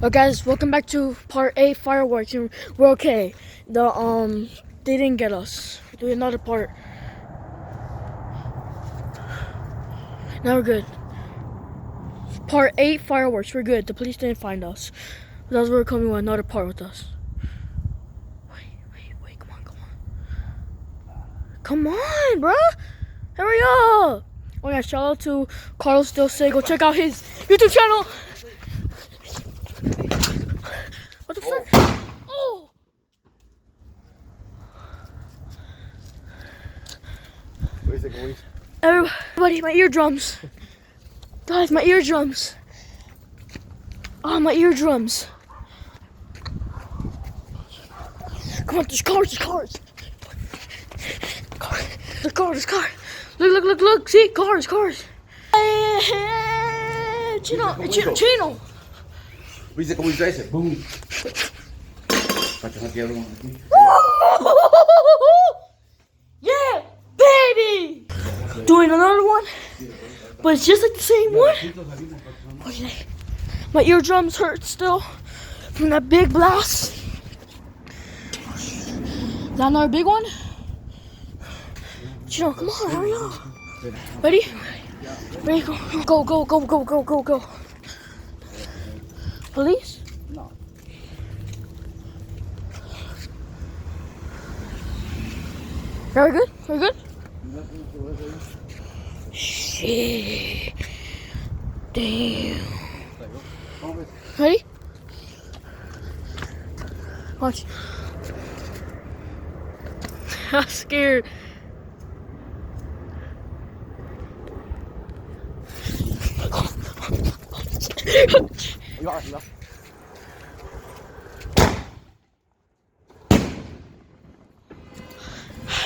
Guys, welcome back to part 8 fireworks. And we're okay. They didn't get us. Do another part. Now we're good. Part 8 fireworks. We're good. The police didn't find us. That's why we're coming with another part with us. Wait. Come on, bruh. Hurry up. Oh yeah, shout out to Carlos Del Say. Go check out his YouTube channel. What the fuck? Oh! Everybody, my eardrums. Guys, my eardrums. Oh, my eardrums. Come on, there's cars. There's cars. Look. See, cars. Chino. Viste cómo hizo ese, boom. Yeah, baby. Doing another one, but it's just like the same one. Okay. My eardrums hurt still from that big blast. Is that another big one? Chino, come on, hurry up. Ready? Go. Police? No. Very good? Shit. Damn. Ready? Watch. I'm scared.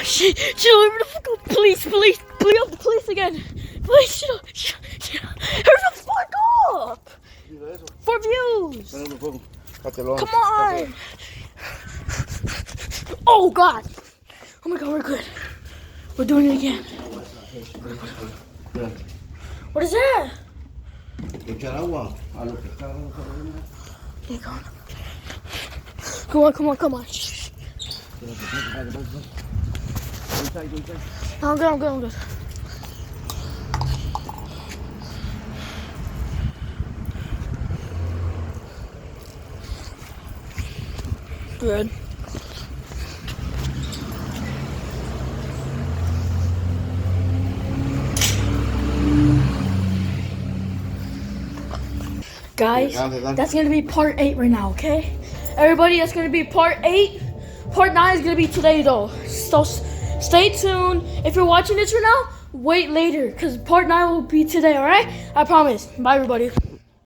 Shit, where the fuck? Police, up the police again. Police, shut hurry the fuck up. For views. Come on. Oh God. Oh my God, we're good. We're doing it again. What is that? Echar agua a lo que está. Okay, come on. Shh. I'm good. Good. Guys, that's gonna be part 8 right now, okay? Everybody, that's gonna be part 8. Part 9 is gonna be today though. So stay tuned. If you're watching this right now, wait later, because part 9 will be today, alright? I promise. Bye everybody.